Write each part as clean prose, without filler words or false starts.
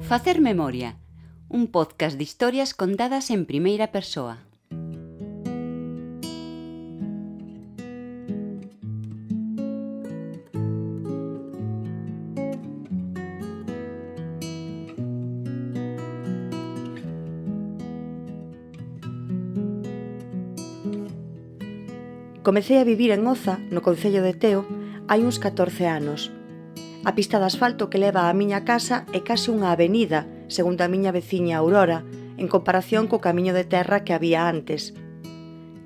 Facer memoria, un podcast de historias contadas en primeira persoa. Comecei a vivir en Oza, no concello de Teo, hai uns 14 anos. A pista de asfalto que leva á miña casa é case unha avenida, segundo a miña veciña Aurora, en comparación co camiño de terra que había antes.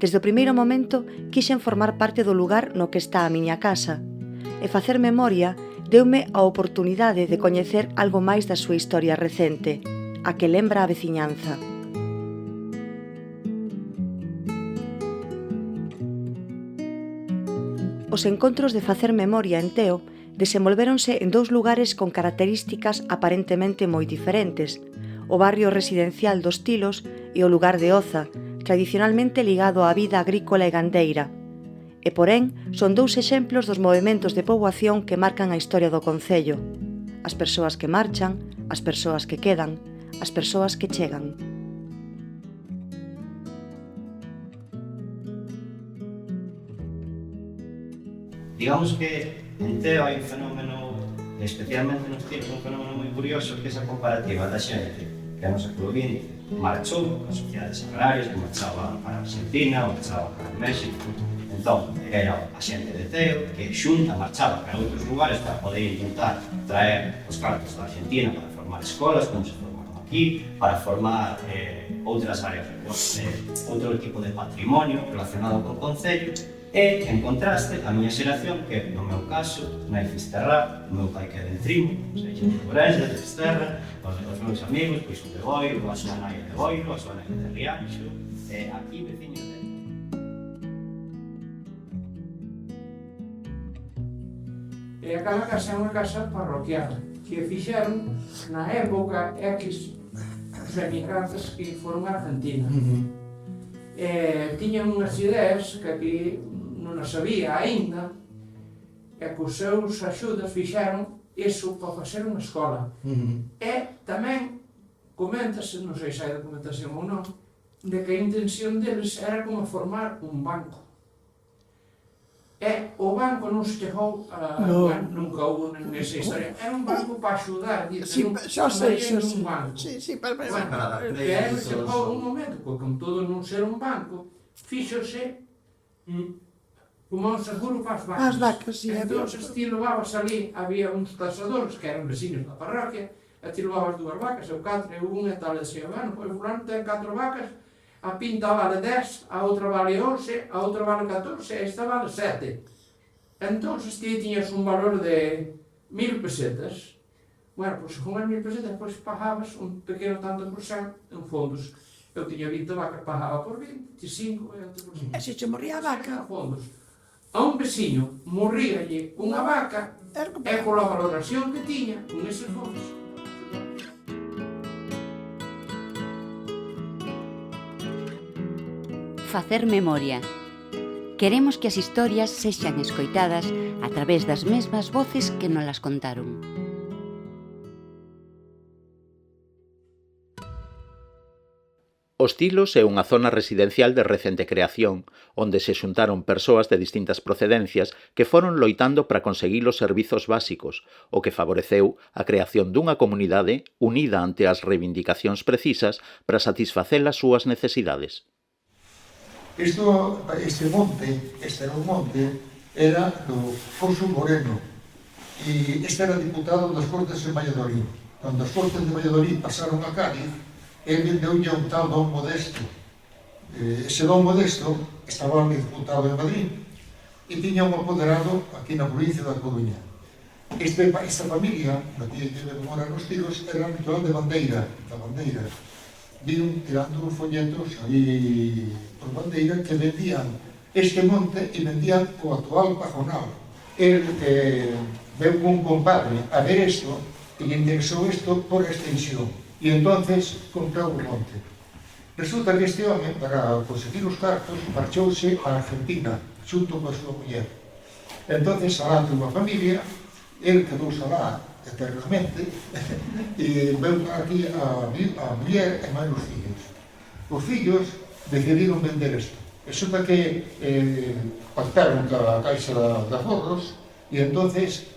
Desde o primeiro momento quixen formar parte do lugar no que está a miña casa, e facer memoria deume a oportunidade de coñecer algo máis da súa historia recente, a que lembra a veciñanza. Os encontros de facer memoria en Teo desenvolvéronse en dous lugares con características aparentemente moi diferentes, o barrio residencial dos Tilos e o lugar de Oza, tradicionalmente ligado á vida agrícola e gandeira. E porén, son dous exemplos dos movementos de poboación que marcan a historia do concello. As persoas que marchan, as persoas que quedan, as persoas que chegan. Digamos que en Teo hai un fenómeno, especialmente nos Tilos, un fenómeno moi curioso, que é esa comparativa da xente que no século XX marchou as sociedades agrarias, que marchaban para a Argentina ou marchaban para México. Entón, era a xente de Teo que xunta marchaba para outros lugares para poder intentar traer os cartos da Argentina para formar escolas, como se formaron aquí, para formar outras áreas, outro tipo de patrimonio relacionado co concello. E, en contraste, a miña xeración, que no meu caso, nai Fisterra, o meu pai que é de Entrimo, sei xente de Ourense, de Fisterra, os meus amigos, pois o de Boiro, a súa nai de Boiro, a súa nai de Rianxo, e aquí veciños de... E aquela casa é unha casa parroquial, que fixeron na época X os emigrantes que foron a Argentina. Tiñan unhas ideas que aquí non as sabía aínda, e cos seus axudas fixeron iso para facer unha escola. E tamén coméntase, non sei se hai documentación ou non, de que a intención deles era como formar un banco. E o banco non se chegou a... nunca houve nesa historia. Era un banco para axudar, xa sei. un banco. Pero chegou un momento, porque con todo non ser un banco, fíxose como un seguro para as vacas. As vacas, sí. Entón, ti levabas ali, había uns tasadores que eran vecinos da parroquia, e ti levabas dúas vacas, eu 4 e unha, e tal, e dicía, bueno, pois fulano ten 4 vacas, a pinta vale 10, a outra vale 11, a outra vale 14, e esta vale 7. Entón, ti tiñas un valor de 1000 pesetas. Bueno, pois con as 1000 pesetas, pois pagabas un pequeno tanto por cento en fondos. Eu tiña 20 vacas, pagaba por 20, 25 e outro por 5. E se che morría a vaca? Fondos. A un veciño morríalle unha vaca e pola valoración que tiña con eses fondos. Facer memoria. Queremos que as historias sexan escoitadas a través das mesmas voces que nos las contaron. Os Tilos é unha zona residencial de recente creación, onde se xuntaron persoas de distintas procedencias que foron loitando para conseguir os servizos básicos, o que favoreceu a creación dunha comunidade unida ante as reivindicacións precisas para satisfacer as súas necesidades. Este monte, era un monte, era do Foso Moreno, e este era diputado das Cortes de Valladolid. Cando as Cortes de Valladolid pasaron a Cádiz, ele deulle un tal Don Modesto. Ese Don Modesto estaba diputado en Madrid e tiña un apoderado aquí na provincia da Coruña. Esta familia, na que mora nos Tilos, era natural de Bandeira, da Bandeira. Vin tirando folletos aí por Bandeira que vendían este monte e vendían o actual pajonal. El veu un compadre a ver isto e lle interesou isto por extensión. E entonces comprou o monte. Resulta que este home, para conseguir os cartos, marchouse a Argentina, xunto coa súa muller. Entonces, alá tuvo a familia, ele quedou alá eternamente, e veu aquí a muller e máis os fillos. Os fillos decidiron vender isto. Eso é que pactaron ca Caixa de Aforros e entonces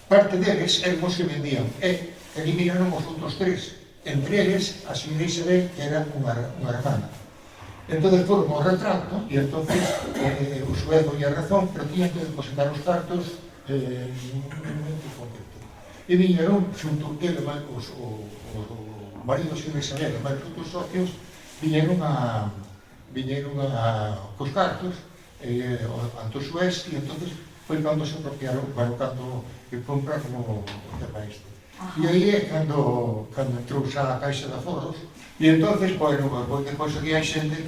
parte deles eran os que vendían e eliminaron os outros tres, entre eles a señora Isabel, que era unha hermana. Entonces foron ao retrato e entonces o xuez doña razón, pero tiñan que depositar os cartos en un momento concreto. E viñeron xunto ele, o marido da señora Isabel e máis outros socios, viñeron cos cartos ante o xuez e entonces foi cando se apropiaron, bueno, cando compraron o tema este. E aí é cando entrou xa a Caixa de Aforros e entonces, bueno, depois aquí hai xente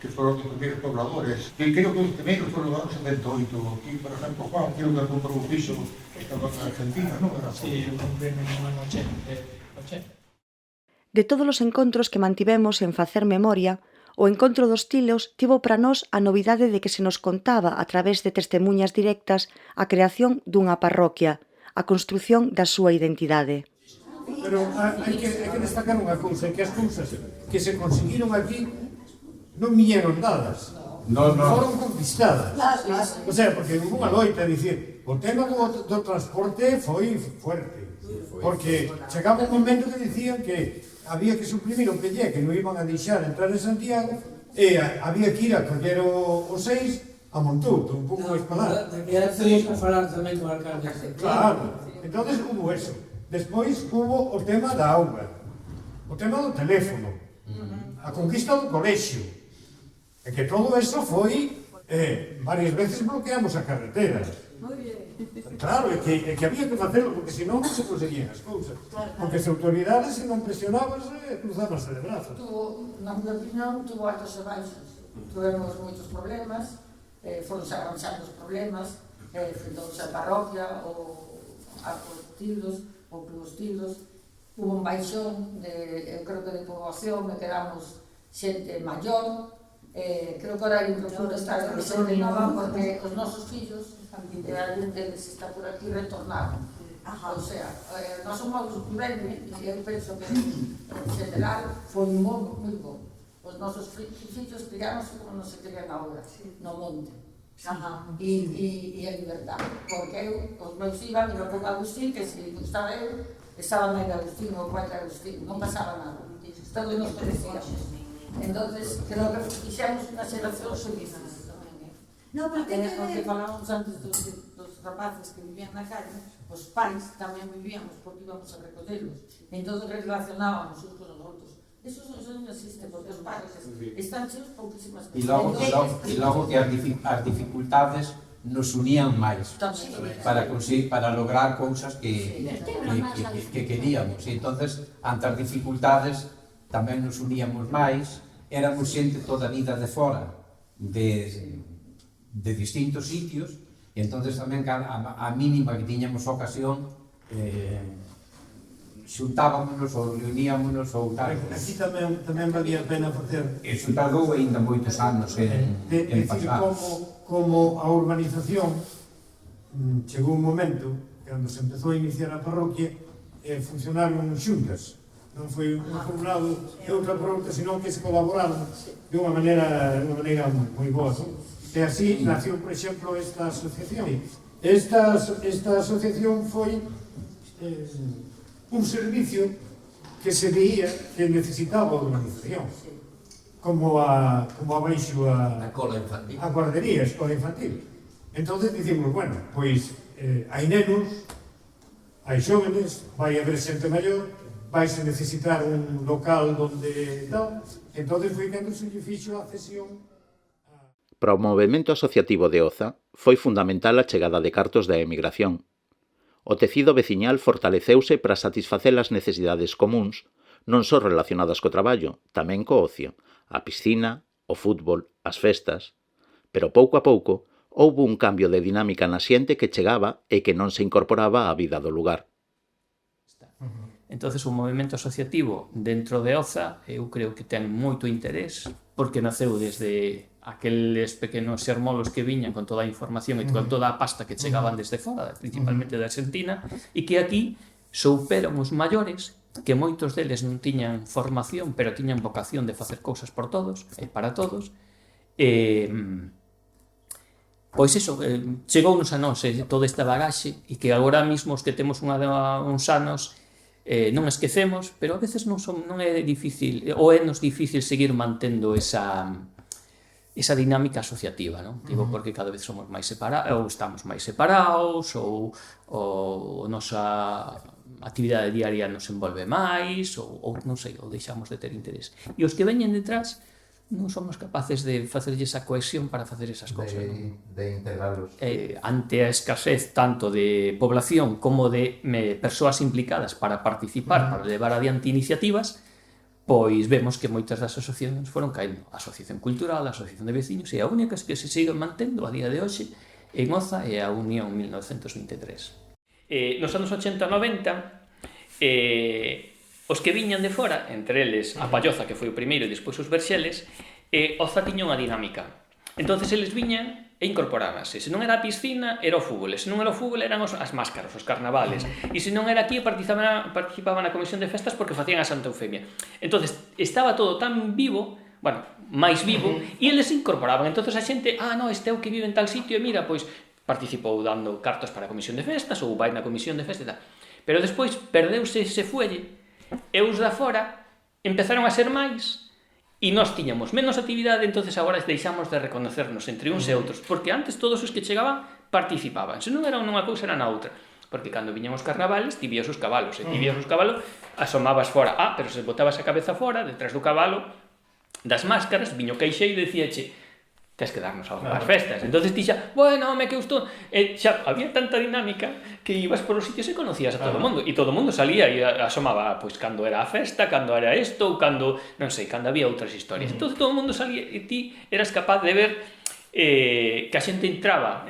que foron os primeiros pobladores. E creo que os primeiros foron os 78. Aquí, por exemplo, Juan, creo que comprou o piso que estaba en Argentina, non? Sí, eu comprei no ano 80. De todos os encontros que mantivemos en facer memoria, o encontro dos Tilos tivo para nós a novidade de que se nos contaba a través de testemunhas directas a creación dunha parroquia, a construción da súa identidade. Pero hai que destacar unha cousa, que as cousas que se conseguiron aquí non viñeron dadas, foron conquistadas. O sea, porque hubo unha loita, dicir, o tema do transporte foi fuerte, porque chegaba un momento que dicían que había que suprimir o Pellé, que non iban a deixar entrar en Santiago, e había que ir a coller o 6 a Montuto, un pouco máis para lá. E tenías que falar tamén con o alcalde. Claro, entonces hubo eso. Despois hubo o tema da auga, o tema do teléfono, a conquista do colexio, e que todo eso foi, varias veces bloqueamos a carretera. Claro, é que había que facelo, porque senón non se conseguían as cousas. Porque as autoridades, se non presionabas, cruzábanse de brazos. Na miña opinión, tuvo altos e baixos. Tuvemos moitos problemas, foron avanzando os problemas, enfrentouse a parroquia, ou a Tilos, ou os Tilos. Hubo un baixón, eu creo que de poboación, me quedamos xente maior. Creo que ahora hai un profundo estado de xente nova, porque os nosos fillos, e algún deles está por aquí, retornaron. O sea, nós somos un ben, e eu penso que en general foi moi bom. Os nosos fillos criáronse como non se crían agora, no monte. E é verdade, porque os meus iban, iban con Agustín, que se gustaba eu, estaba en Agustín, o pai de Agustín, non pasaba nada. Todos nos conocíamos. Entonces, creo que fixemos unha xeración feliz. No, porque falábamos antes dos rapaces que vivían na calle, os pais tamén vivíamos porque íbamos a recollelos. Entón relacionábamos uns con os outros. Eso non existe, porque os pais están cheos pouquísimas cosas. E logo que as dificultades nos unían máis para lograr cousas que queríamos. E entonces, ante as dificultades, tamén nos uníamos máis, éramos xente toda a vida de fora, de distintos sitios, e entonces tamén a mínima que tiñamos ocasión xuntábamos ou reuníamos ou tal. Aquí tamén valía a pena facer. Eso tardou ainda moitos anos en pasar. Como a urbanización chegou un momento, cando se empezou a iniciar a parroquia, funcionaron xuntas. Non foi un por un lado e outra por outra, senón que se colaboraron de unha maneira moi boa. E así nació, por exemplo, esta asociación. Esta asociación foi un servicio que se veía que necesitaba a urbanización, como a baixo a guardería, a escola infantil. Entón dicimos, bueno, pois hai nenos, hai xóvenes, vai haber xente maior, vais a necesitar un local donde tal, entón foi cando se lle fixo a cesión. Para o movemento asociativo de Oza foi fundamental a chegada de cartos da emigración. O tecido veciñal fortaleceuse para satisfacer as necesidades comuns, non só relacionadas co traballo, tamén co ocio, a piscina, o fútbol, as festas. Pero pouco a pouco, houbo un cambio de dinámica na xente que chegaba e que non se incorporaba á vida do lugar. Entonces o movimento asociativo dentro de Oza eu creo que ten moito interés porque naceu desde aqueles pequenos xermolos que viñan con toda a información e con toda a pasta que chegaban desde fora, principalmente da Argentina, e que aquí souperon os maiores que moitos deles non tiñan formación, pero tiñan vocación de facer cousas por todos e para todos. Pois iso, chegounos a nós toda esta bagaxe e que agora mesmo os que temos uns anos non esquecemos, pero a veces non é difícil, ou é nos difícil seguir mantendo esa dinámica asociativa, non? Digo, porque cada vez somos máis separados, ou estamos máis separados, ou a nosa actividade diaria nos envolve máis, ou non sei, ou deixamos de ter interés. E os que veñen detrás non somos capaces de facerlle esa cohesión para facer esas cousas. De integrarlos. Ante a escasez tanto de población como de persoas implicadas para participar, para levar adiante iniciativas, pois vemos que moitas das asociacións foron caendo. A Asociación Cultural, a Asociación de Veciños, e a única que se sigue mantendo a día de hoxe en Oza é a Unión 1923. Nos anos 80 e 90, os que viñan de fora, entre eles a Palloza, que foi o primeiro, e despois os Verxeles, Oza tiña unha dinámica. Entonces eles viñan e incorporábanse. Se non era a piscina, era o fútbol. Se non era o fútbol, eran as máscaras, os carnavales. E se non era aquí, participaban na comisión de festas porque facían a Santa Eufemia. Entonces estaba todo tan vivo, bueno, máis vivo, e eles se incorporaban. Entonces a xente, non, este é o que vive en tal sitio, e mira, pois participou dando cartos para a comisión de festas ou vai na comisión de festas e tal. Pero despois perdeuse ese fuelle. E os da fora empezaron a ser máis e nós tiñamos menos actividade, entonces agora deixamos de reconocernos entre uns e outros, porque antes todos os que chegaban participaban, se non era nunha cousa era na outra, porque cando viñan os carnavales ti vías os cabalos, e ti vías os cabalos asomabas fora, pero se botabas a cabeza fora, detrás do cabalo das máscaras, viño queixeiro e dicíache tens que darnos algo para as festas. Entonces ti xa, bueno, home, que eu estou... xa había tanta dinámica que ibas por os sitios e conocías a todo o mundo. E todo o mundo salía e asomaba, pois, cando era a festa, cando era isto, ou cando, non sei, cando había outras historias. Entón, todo o mundo salía e ti eras capaz de ver que a xente entraba,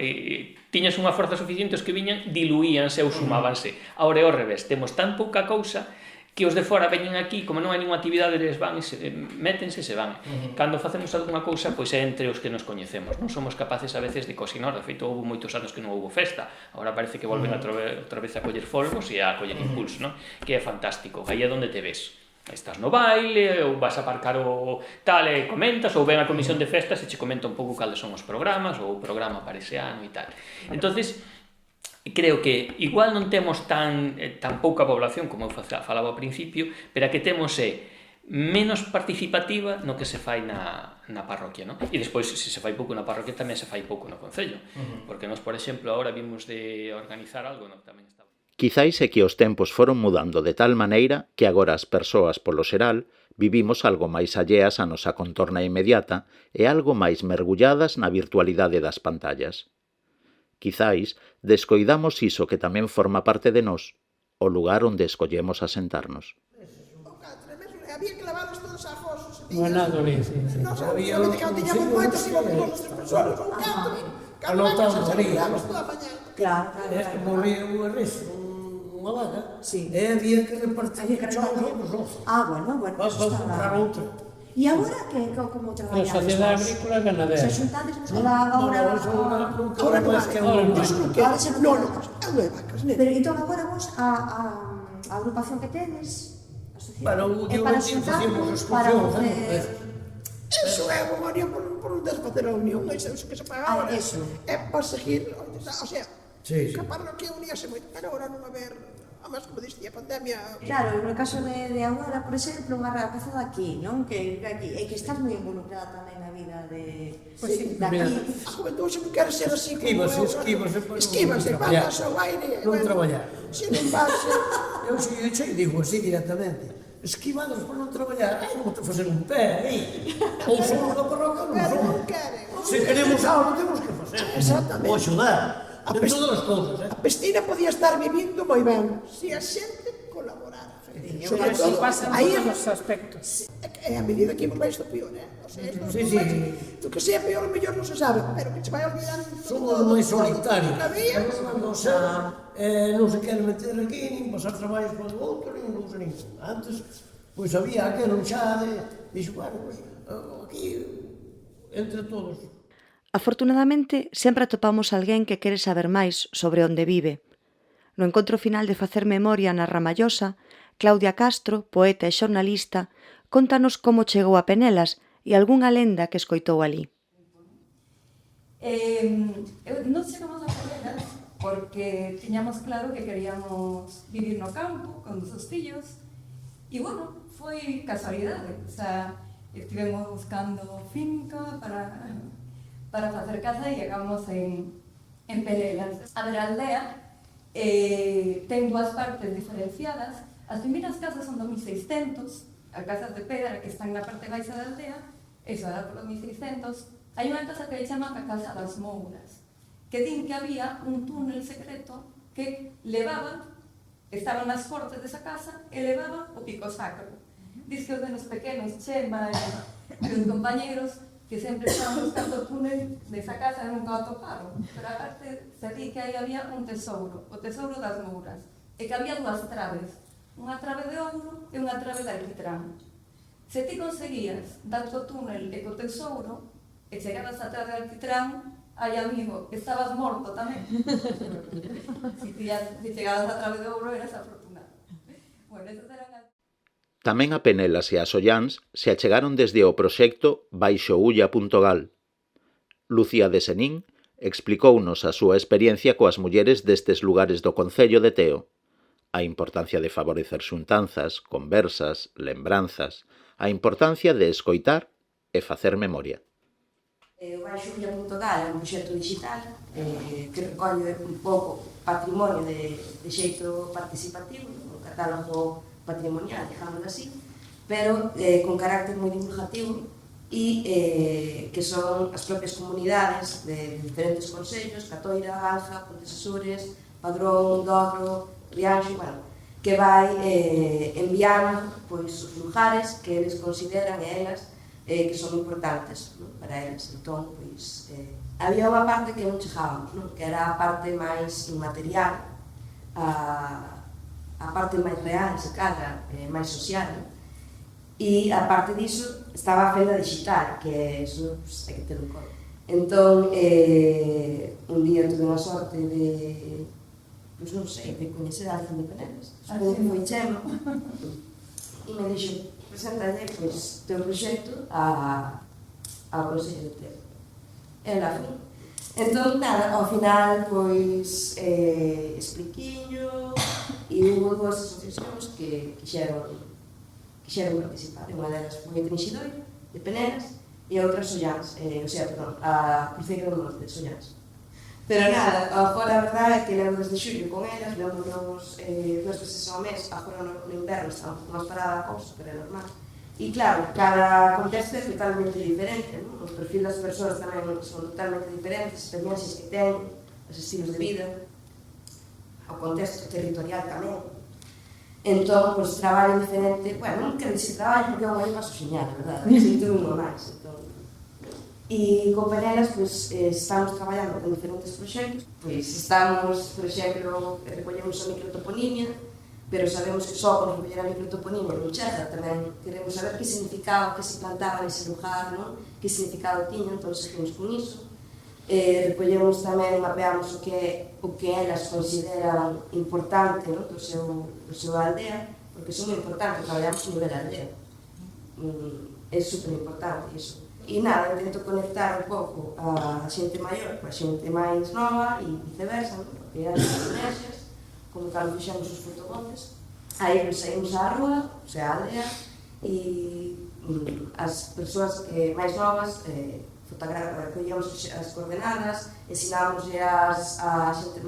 tiñas unha forza suficiente, os que viñan diluíanse ou sumábanse. Ahora é ao revés, temos tan pouca cousa que os de fora veñen aquí, como non hai ninguna actividade, eles van e métense e se van. Cando facemos algunha cousa, pois é entre os que nos coñecemos. Non somos capaces a veces de cocinar. De feito, houve moitos anos que non houve festa. Agora parece que volven outra vez a coller folgos e a coller impulso, non? Que é fantástico. Aí é onde te ves. Estás no baile, ou vas a aparcar o tal e comentas, ou ven a comisión de festas e che comenta un pouco cales son os programas, ou o programa para ese ano e tal. Entonces, creo que igual non temos tan pouca población como eu falaba ao principio, pero a que temos é menos participativa no que se fai na parroquia, non? E despois, se se fai pouco na parroquia, tamén se fai pouco no concello, porque nós, por exemplo, agora vimos de organizar algo, non? Tamén está... Quizáis é que os tempos foron mudando de tal maneira que agora as persoas, polo xeral, vivimos algo máis alleas a nosa contorna inmediata e algo máis mergulladas na virtualidade das pantallas. Quizáis descoidamos iso que tamén forma parte de nós, o lugar onde escollemos asentarnos. Había que lavarlos todos a fosos. Non é nada ali. Non sabía que tiñamos moitos e íbamos todos as persoas con catro. Anotamos ali. Claro. É que morría unha vez unha vaga. E había que repartir os Bueno, Vas a comprar outra. E agora como traballamos? Na Sociedade Agrícola Ganadera. Se xuntades agora non é vacas, pero entón agora vos a agrupación que tedes, é para xuntarnos, para Eso é unha unión por un desfacer a unión, é iso que se paga agora. É para seguir, o sea, que a parroquia uníase moito, pero agora non haber... Además, como diste, a pandemia... Claro, no caso de agora, por exemplo, unha rapazada aquí, non? Que estás moi involucrada tamén na vida de aquí. A juventude non quere ser así como eu. Esquívase, vas ao aire. Non traballar. Se non vas... Eu digo así directamente. Esquivados por non traballar, non te facer un pé aí. Ou somos da parroquia, non somos. Se queremos algo, temos que facer. Exactamente. Ou axudar. En todas as cousas, A Pestina podía estar vivindo moi ben se a xente colaborara. Sobre todo, pasa en todos os aspectos. É a medida que vais do peor, do que sea peor, mellor non se sabe, pero que se vai olvidando. Somos moi solitarios. Non se quere meter aquí, nin pasar traballos para o outro, nin cousa ninguna. Antes, pois había aquel unxade, dixo, bueno, pois, aquí, entre todos. Afortunadamente, sempre atopamos alguén que quere saber máis sobre onde vive. No encontro final de Facer Memoria na Ramallosa, Claudia Castro, poeta e xornalista, contanos como chegou a Penelas e algunha lenda que escoitou ali. Nos chegamos a Penelas porque tiñamos claro que queríamos vivir no campo con os fillos e, bueno, foi casualidade. O sea, estivemos buscando finca para facer casa e chegamos en Penelas. A ver, a aldea ten dúas partes diferenciadas. As primeiras casas son do 1600, as casas de pedra que están na parte baixa da aldea, eso era polo 1600. Hai unha casa que se chama a Casa das Mouras, que din que había un túnel secreto que levaba, estaban nas portas desa casa, e levaba o pico sacro. Diz que os nenos pequenos, Chema e os compañeros, que sempre estaban buscando o túnel desa casa e nunca o toparon. Pero aparte se di que aí había un tesouro, o tesouro das Mouras, e que había dúas traves, unha trave de ouro e unha trave de alquitrán. Se ti conseguías dar o túnel e co tesouro, e chegabas a trave de alquitrán, ai amigo, estabas morto tamén. Se chegabas a trave de ouro, eras afortunado. Bueno, esas eran as... Tamén a Penelas e a Solláns se achegaron desde o proxecto baixoulla.gal. Lucía de Senín explicounos a súa experiencia coas mulleres destes lugares do concello de Teo, a importancia de favorecer xuntanzas, conversas, lembranzas, a importancia de escoitar e facer memoria. O baixoulla.gal é un proxecto digital que recolle un pouco patrimonio de xeito participativo, un catálogo patrimonial, digámoslo así, pero con carácter moi divulgativo e que son as propias comunidades de diferentes concellos, Catoira, Alza, Pontes Azores, Padrón, Dogro, Rianxo, bueno, que vai enviando pois, os lugares que eles consideran e elas que son importantes, ¿no? Para eles. Entón, pois, había unha parte que non chegábamos, ¿no? Que era a parte máis inmaterial, a parte máis real, se cadra, máis social, ¿no? E a parte diso estaba a fenda digital, que eso pues, hai que ter un conto. Entón, un día tuve unha sorte de, pois non sei, de coñecer a alguén de Penelas. Supoño que foi Chema, e me dixo, presentalle pois, teu proxecto ao Consello de Teo. Ela foi. Entón, nada, ao final, pois, expliquiño, e hubo dúas asociacións que quixeron participar. Unha delas foi a Trinxidoira, de Penelas, e a outra Solláns, a Cruceiro do Norte, de Solláns. Pero nada, agora a verdade é que levo desde xullo con elas, levo nos 2 veces ao mes, agora no inverno está un pouco máis parada a cousa, pero é normal. E claro, cada contexto é totalmente diferente, ¿no? Os perfil das persoas tamén son totalmente diferentes, as experiencias que ten, os estilos de vida, o contexto territorial tamén. Entón, pois, traballo diferente, bueno, non quero dicir traballo porque eu aí paso xeñal, a verdade, sinto unha máis, entón. E con Penelas, pois, estamos traballando con diferentes proxectos, pois, estamos, por exemplo, recollemos a microtoponimia, pero sabemos que só con recoller a microtoponimia non chega, tamén queremos saber que significado, que se plantaba nese lugar, non? Que significado tiña, entón seguimos con iso. Recollemos tamén, mapeamos o que elas consideran importante, no? do seu aldea, porque son moi importante, traballamos a nivel aldea. É super importante iso. E nada, intento conectar un pouco a xente maior coa xente máis nova e viceversa, no? Porque as iglesias, como cando fixemos os fotomontes, aí saímos á rúa, o sea, a aldea, e as persoas máis novas recollemos as coordenadas, ensinámos a xente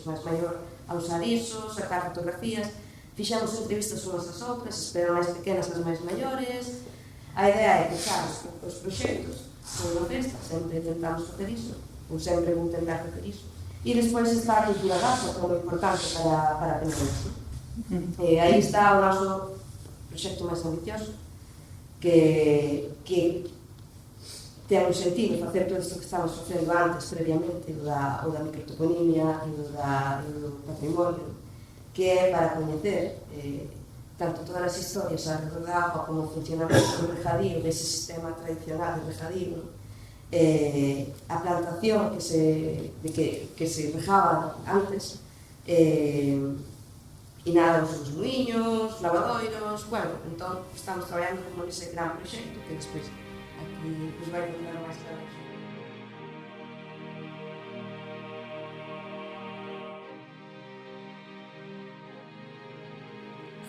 máis maior a usar iso, sacar fotografías, fixemos entrevistas unhas ás outras, as máis pequenas as máis maiores. A idea é que os proxectos son unha festa, sempre intentamos facer iso, ou sempre vou tentar facer iso. E despois está a cultura gafa, que é moi importante para Penelas. Aí está o noso proxecto máis ambicioso, que ten un sentido facer todo isto que estamos facendo antes, previamente, o da microtoponimia e do patrimonio, que é para coñecer tanto todas as historias alrededor da agua como funcionamos o regadío, dese sistema tradicional de regadío, a plantación que se regaba antes, e nada, os muiños, lavadoiros, bueno, entón estamos traballando como nese gran proxecto que despois aquí pues vai contar máis claro.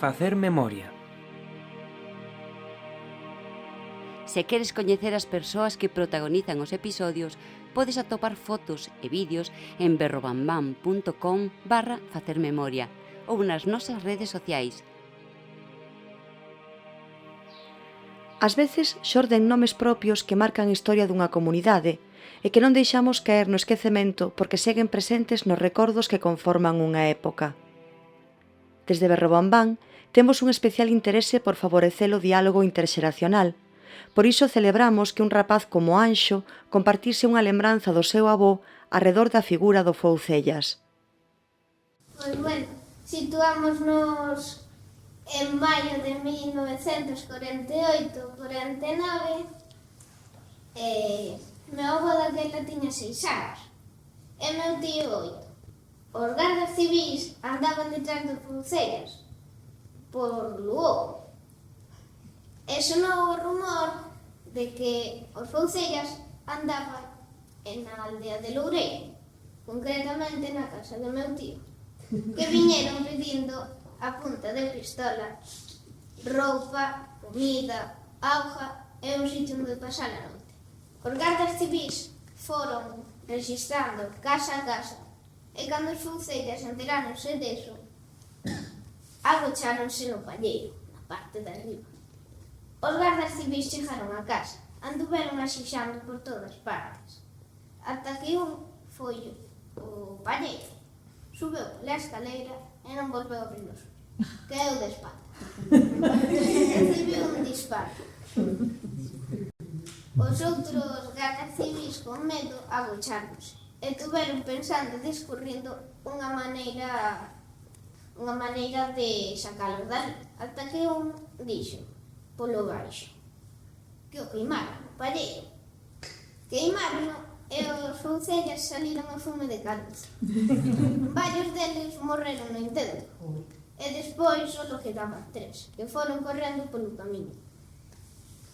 Facer memoria. Se queres coñecer as persoas que protagonizan os episodios, podes atopar fotos e vídeos en berrobambam.com/facermemoria ou nas nosas redes sociais. Ás veces xorden nomes propios que marcan a historia dunha comunidade e que non deixamos caer no esquecemento porque seguen presentes nos recordos que conforman unha época. Desde Berrobambam temos un especial interese por favorecer o diálogo interxeracional. Por iso celebramos que un rapaz como Anxo compartise unha lembranza do seu avó arredor da figura do Foucellas. Pois bueno, situámonos en maio de 1948-49, meu avó daquela tiña 6 anos e meu tío 8. Os gardas civís andaban detrás dos Foucellas por Lugo. E sonou o rumor de que os Foucellas andaban na aldea de Loureiro, concretamente na casa do meu tío, que viñeron pedindo a punta de pistola roupa, comida, auga e un sitio onde pasar a noite. Os gardas civís foron registrando casa a casa e cando os Foucellas enteráronse deso, agocháronse no palleiro, na parte de arriba. Os gardas civís chegaron a casa, anduveron axixando por todas partes, ata que un foi o palleiro, subeu pola escaleira e non volveu a abrir os ollos. Caeu de espalda. Recibiu un disparo. Os outros gardas civís con medo agocháronse e tuveron pensando e discurrindo unha maneira de sacalos dali, ata que un dixo polo baixo que o queimaron o palleiro. Queimaron e os Foucellas saliron a fume de calor. Varios deles morreron no intento. E despois só quedaban 3, que foron correndo polo camiño.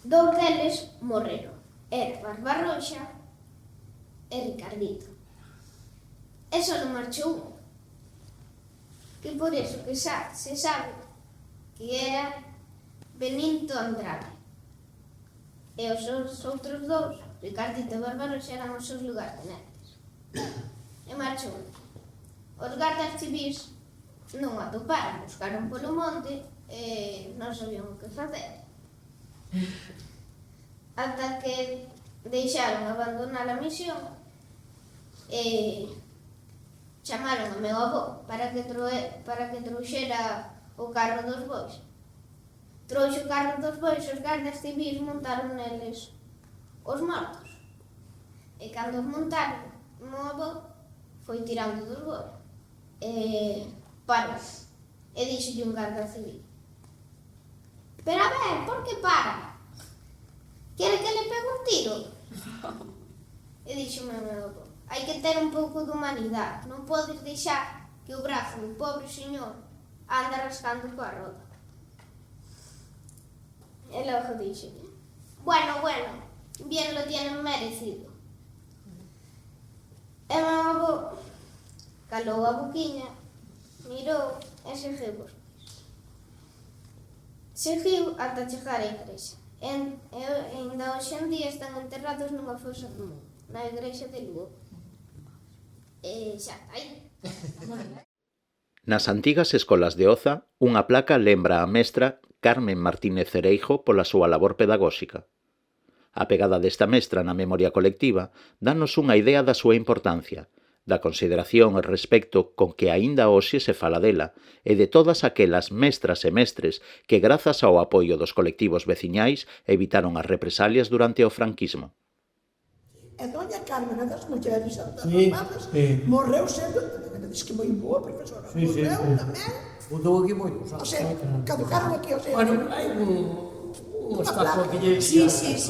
2 deles morreron. Era Barbarroxa e Ricardito. E só marchou un. Que por iso que se sabe que era Benito Andrade. E os outros 2, Ricardito e Barbarroxa, eran os seus lugartenentes. E marchou un. Os gardas civís non o atoparon, buscaron polo monte e non sabían o que facer. Ata que deixaron abandonar a misión e chamaron a meu avó para que trouxera o carro dos bois. Trouxe o carro dos bois, os gardas civís montaron neles os mortos. E cando os montaron, o meu avó foi tirando dos bois. Parou. E dixolle un garda civil: pero a ver, por que para? Quere que le pegue un tiro? E dixo meu avó: hai que ter un pouco de humanidade, non podes deixar que o brazo do pobre señor anda rascando coa roda. E logo dixolle: bueno, bien lo tienen merecido. E meu avó calou a boquiña, mirou e seguiu os pés. Seguiu ata chegar á igrexa. E ainda hoxe en día están enterrados nunha fosa común, na igrexa de Lugo. E xa está aí. Nas antigas escolas de Oza, unha placa lembra a mestra Carmen Martínez Cereijo pola súa labor pedagóxica. A pegada desta mestra na memoria colectiva danos unha idea da súa importancia, da consideración e respecto con que aínda hoxe se fala dela, e de todas aquelas mestras e mestres que, grazas ao apoio dos colectivos veciñais, evitaron as represalias durante o franquismo. E doña Carmen, a das mulleres, a das rapazas, morreu sendo, diz que moi boa profesora, morreu tamén. Mudou aquí moito, O sea, caducaron aquí, o sea... Bueno, hai unha estatua que lle... Sí.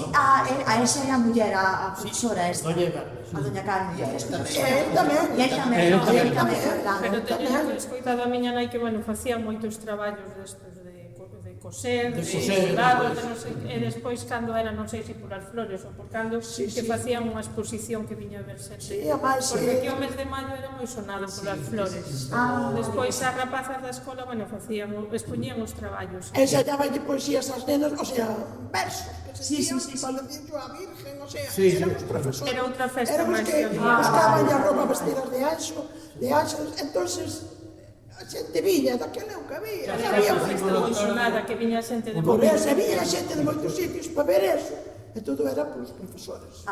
A esa é a muller, a profesora esta. Doña Carmen. A doña Carmen. Tamén. Pero teño escoitado a miña nai que, bueno, facía moitos traballos destes de coser, de bordado, de non sei, e despois cando era, non sei se por as flores ou por cando, que facían unha exposición que viña a verse. Porque aquí o mes de maio era moi sonado por as flores. Despois as rapazas da escola, bueno, expoñían os traballos. E xa llamaban poesías ás nenas, o sea, versos. Sí. Paladinho a Virgen, o sea, éramos profesores. Era outra festa máis que había. Buscaban a roupa vestidas de ángeles, entonces... A xente viña, daquela é o que había. Había unha festa ilusionada que viña xente de moitos sitios. Había xente de moitos sitios para ver eso. E todo era polos profesores.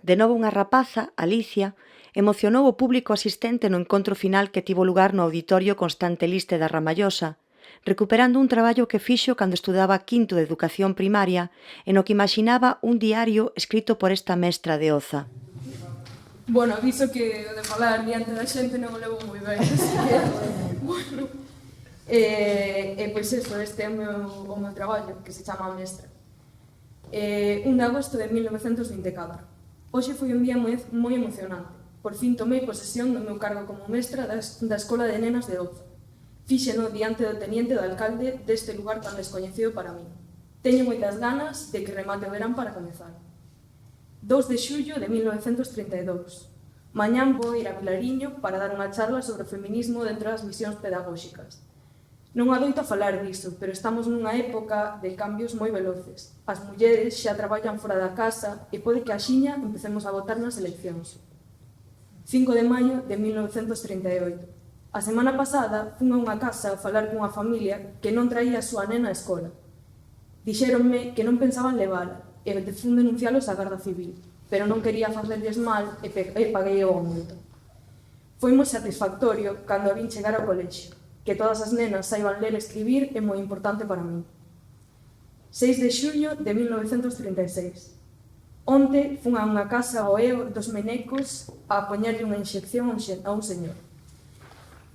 De novo unha rapaza, Alicia, emocionou o público asistente no encontro final que tivo lugar no Auditorio Constante Liste da Ramallosa, recuperando un traballo que fixo cando estudaba quinto de educación primaria e no que imaginaba un diario escrito por esta mestra de Oza. Bueno, aviso que o de falar diante da xente non o levo moi ben, así que, bueno. Pois eso, este é o meu traballo, que se chama A Mestra. 1 de agosto de 1924. Hoxe foi un día moi emocionante. Por fin tomei posesión do meu cargo como mestra da Escola de Nenas de Oza. Fíxeno diante do teniente do alcalde deste lugar tan descoñecido para mí. Teño moitas ganas de que remate o verán para comezar. 2 de xullo de 1932. Mañán vou ir a Vilariño para dar unha charla sobre o feminismo dentro das misións pedagóxicas. Non adoito a falar diso, pero estamos nunha época de cambios moi veloces. As mulleres xa traballan fora da casa e pode que axiña empecemos a votar nas eleccións. 5 de maio de 1938. A semana pasada fun a unha casa a falar cunha familia que non traía a súa nena á escola. Dixéronme que non pensaban levala, e fun denuncialos á Garda Civil, pero non quería facerlles mal e paguei o multa. Foi moi satisfactorio cando a vin chegar ao colexio. Que todas as nenas saiban ler e escribir é moi importante para min. 6 de xullo de 1936. Onte fun a unha casa ao EO dos Menecos a poñerlle unha inxección a un señor.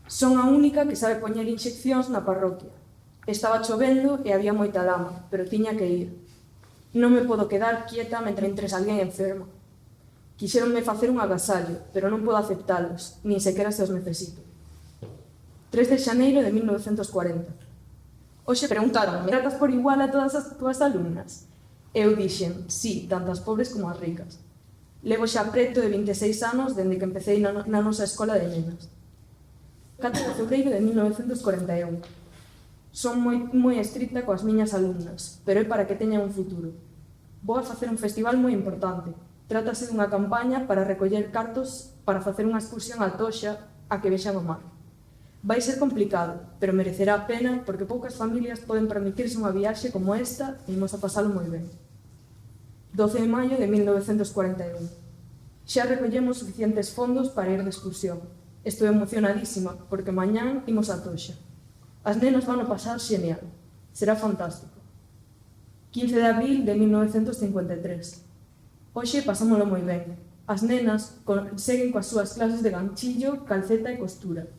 Son a única que sabe poñer inxeccións na parroquia. Estaba chovendo e había moita lama, pero tiña que ir. Non me podo quedar quieta mentre alguén enferma. Quixéronme facer un agasallo, pero non podo aceptalos, nin sequera se os necesito. 3 de xaneiro de 1940. Hoxe preguntaronme, tratas por igual a todas as túas alumnas? Eu dixen, sí, tantas pobres como as ricas. Levo xa preto de 26 anos dende que empecé na nosa escola de nenas. 4 de febreiro de 1941. Son moi estricta coas miñas alumnas, pero é para que teñan un futuro. Vou a facer un festival moi importante. Trátase dunha campaña para recoller cartos para facer unha excursión a Toxa a que vexan o mar. Vai ser complicado, pero merecerá a pena porque poucas familias poden permitirse unha viaxe como esta e imos a pasalo moi ben. 12 de maio de 1941. Xa recollemos suficientes fondos para ir de excursión. Estou emocionadísima porque mañán imos a Toxa. As nenas van a pasar xenial. Será fantástico. 15 de abril de 1953. Hoxe pasámolo moi ben. As nenas seguen coas súas clases de ganchillo, calceta e costura.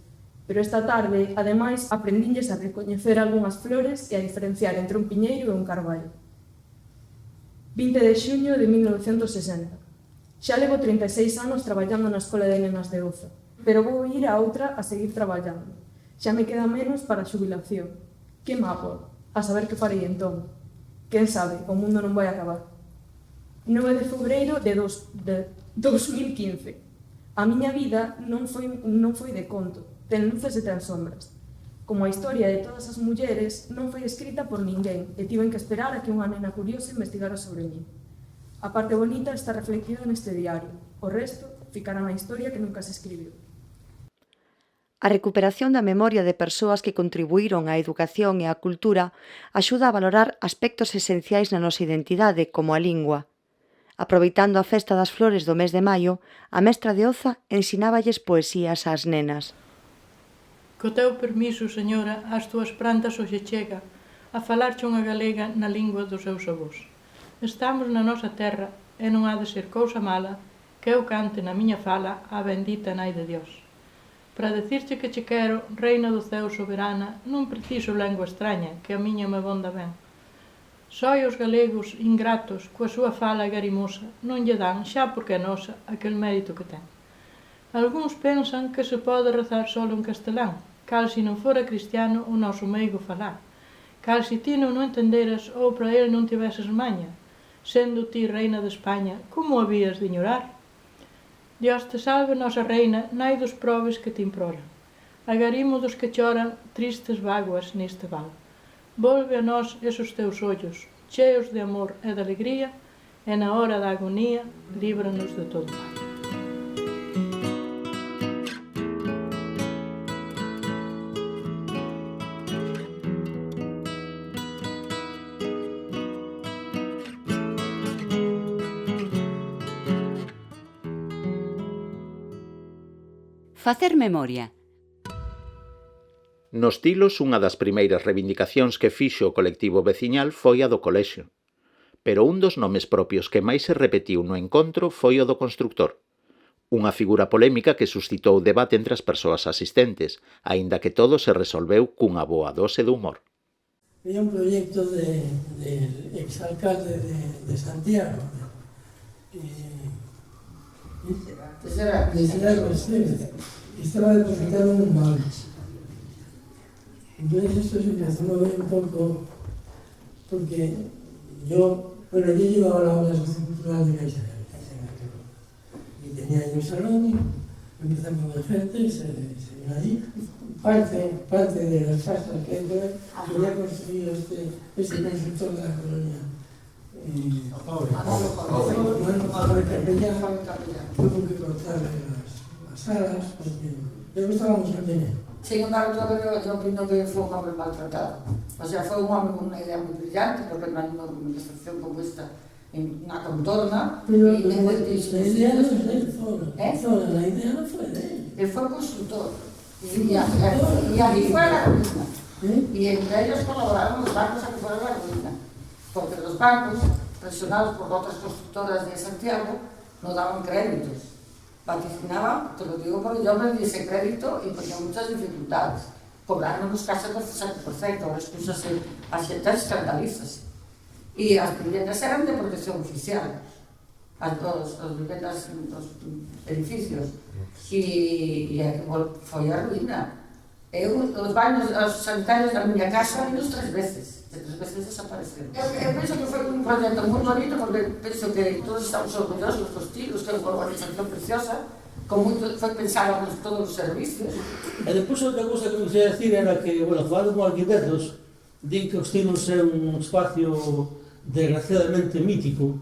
Pero esta tarde, ademais, aprendínlles a recoñecer algunhas flores e a diferenciar entre un piñeiro e un carballo. 20 de xuño de 1960. Xa levo 36 anos traballando na Escola de Nenas de Oza, pero vou ir a outra a seguir traballando. Xa me queda menos para a xubilación. Que mapo? A saber que farei entón. Quen sabe, o mundo non vai acabar. 9 de febreiro de 2015. A miña vida non foi de conto, ten luces e ten sombras. Como a historia de todas as mulleres non foi escrita por ninguén e tiven que esperar a que unha nena curiosa investigara sobre mí. A parte bonita está reflectida neste diario, o resto ficará na historia que nunca se escribiu. A recuperación da memoria de persoas que contribuíron á educación e á cultura axuda a valorar aspectos esenciais na nosa identidade, como a lingua. Aproveitando a festa das flores do mes de maio, a mestra de Oza ensináballes poesías ás nenas. Co teu permiso, señora, ás túas prantas hoxe chega a falarche unha galega na lingua dos seus avós. Estamos na nosa terra e non ha de ser cousa mala que eu cante na miña fala a bendita nai de Dios. Para decirche que che quero, reina do céu soberana, non preciso lengua extraña, que a miña me bonda ben. Só os galegos ingratos, coa súa fala garimosa, non lle dan, xa porque é nosa, aquel mérito que ten. Algúns pensan que se pode rezar solo en castelán, cal si non fora cristiano o noso meigo falar, cal si ti non o entenderas ou para el non tiveses maña, sendo ti reina de España, como habías de ignorar? Dios te salve, nosa reina, nai dos probes que te imploran, agarimo dos que choran tristes vaguas neste val. Volve a nós esos teus ollos, cheos de amor e de alegría, e na hora da agonía, líbranos de todo mal. Facer memoria. Nos Tilos, unha das primeiras reivindicacións que fixo o colectivo veciñal foi a do colexio. Pero un dos nomes propios que máis se repetiu no encontro foi o do constructor. Unha figura polémica que suscitou debate entre as persoas asistentes, aínda que todo se resolveu cunha boa dose de humor. Había un proyecto del exalcalde de Santiago, estaba depositado en un balde. Entonces esto se empezó a mover un poco, porque yo llevaba la obra sociocultural de Caixa y tenía ahí un salón, empezamos a ver gente, se vino ahí. Parte de las casas que había construido este constructor de la colonia. Pablo Capellán, tuvo que cortarle las alas, porque le gustaba mucho el dinero. Sin embargo, yo opino que fue un hombre maltratado. O sea, fue un hombre con una idea muy brillante, porque no hay una administración como esta en una contorna. Pero la idea no es de él solo. La idea no fue de él. Él fue constructor. Y allí fue la ruina. Y entre ellos colaboraron los bancos a que fuera la ruina. Porque los bancos, presionados por otras constructoras de Santiago, no daban créditos. Vaticinaban, te lo digo porque yo me di ese crédito y tenía muchas dificultades. Cobraron los casos del 60%, ahora escúchase, a xente escandalízase. Y las viviendas eran de protección oficial, las viviendas, los edificios. Y foi a ruína. Os baños, os sanitarios da miña casa idos 3 veces. De 3 veces desapareceron. Eu penso que foi un proxecto moi bonito, porque penso que todos estamos orgullosos dos Tilos, que é unha organización preciosa, con moito, foi pensado con todos os servicios. E depois outra cousa que me quería decir era que, falando con arquitectos, din que os Tilos é un espacio desgraciadamente mítico,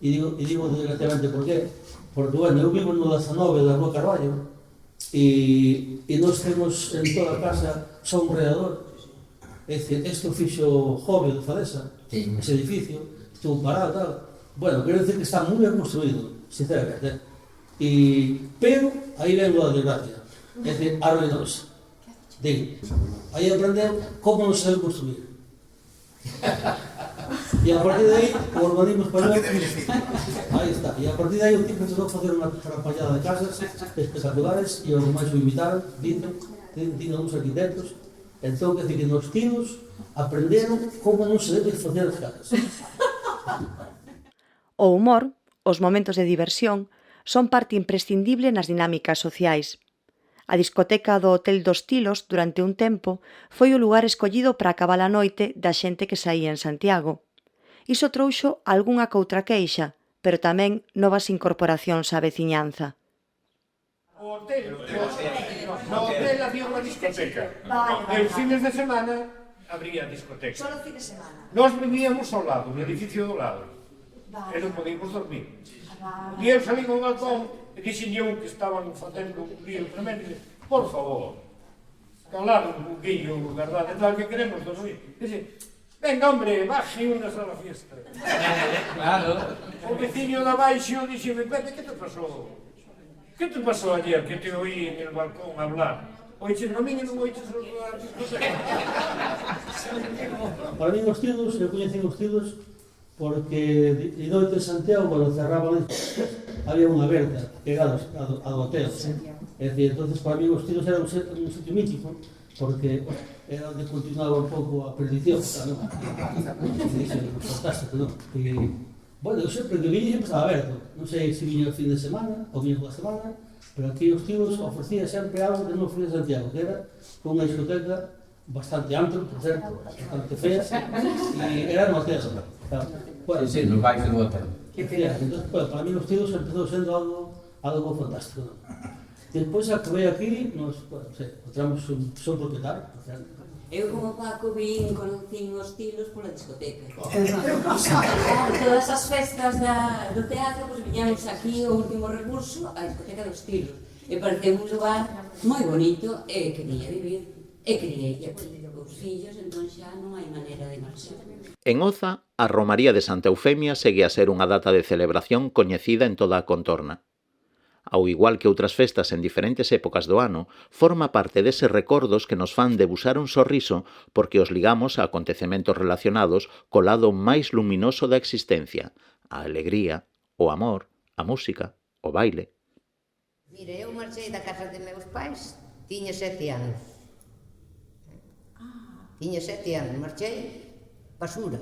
e digo desgraciadamente por qué? Porque, eu vivo no 19 da Rúa Carballo, e nós temos en toda a casa só un reador. É dicir, isto fixo Jove de Fadesa, ese edificio, estuvo parado, tal. Quero dicir que está moi ben construído, sinceramente. Pero, aí ven a desgracia, é dicir, arruinouse. Digo, aí aprendeu como non se debe construir. E a partir de aí, o urbanismo español, aí está. E a partir de aí, o tipo empezou a facer unha trapallada de casas espectaculares, e os demais o imitaron, dicen uns arquitectos. Entón, quer dizer que nos Tilos aprenderon como non se debe facer as casas. O humor, os momentos de diversión, son parte imprescindible nas dinámicas sociais. A discoteca do Hotel dos Tilos, durante un tempo, foi o lugar escollido para acabar a noite da xente que saía en Santiago. Iso trouxo algunha coutra queixa, pero tamén novas incorporacións á veciñanza. No hotel había unha discoteca. En fines de semana habría discoteca. Solo fin de semana. Nós vivíamos ao lado, no edificio do lado. E non podíamos dormir. Un día eu salí con balcón e dixen eu que estaban facendo un lío tremendo. Por favor, calar un pouquinho, verdade, tal que queremos dormir. Dice, Venga, hombre, baje unha sola fiesta. Claro. O veciño de abaixo dixeme, Pepe, que te pasou? Que te pasou ayer que te oí en el balcón hablar? Oiches a min e non oiches a discoteca. Para mí os tidos, eu coñecen os tidos porque de noite en Santiago, cando cerraban había unha aberta pegada ao hotel. É dicir, entonces para mí os tidos era un sitio mítico porque era onde continuaba un pouco a perdición, non? Fantástico, non? Bueno, eu sempre que viña sempre estaba aberto. Non sei se viña o fin de semana ou viña toda a semana, pero aquí os tidos ofrecía sempre algo que non ofrecía Santiago, que era unha discoteca bastante ampla, por certo, bastante fea, e era no hotel. Bueno, Sí, nos baixos do hotel. Entonces, bueno, para mí os tidos empezou sendo algo fantástico, non? Despois acabei aquí, nos, bueno, non sei, encontramos un propietario, por certo. Eu como Paco vin, conocín os tilos pola discoteca. Todas as festas do teatro, pois viñamos aquí o último recurso, a discoteca dos tilos. E pareceu un lugar moi bonito e quería vivir. E criei os fillos, entón xa non hai maneira de marchar. En Oza, a Romaría de Santa Eufemia segue a ser unha data de celebración coñecida en toda a contorna. Ao igual que outras festas en diferentes épocas do ano, forma parte deses recordos que nos fan debuxar un sorriso porque os ligamos a acontecementos relacionados co lado máis luminoso da existencia, a alegría, o amor, a música, o baile. Mire, eu marchei da casa de meus pais, tiña 7 anos. Tiña 7 anos, marchei pa Sura.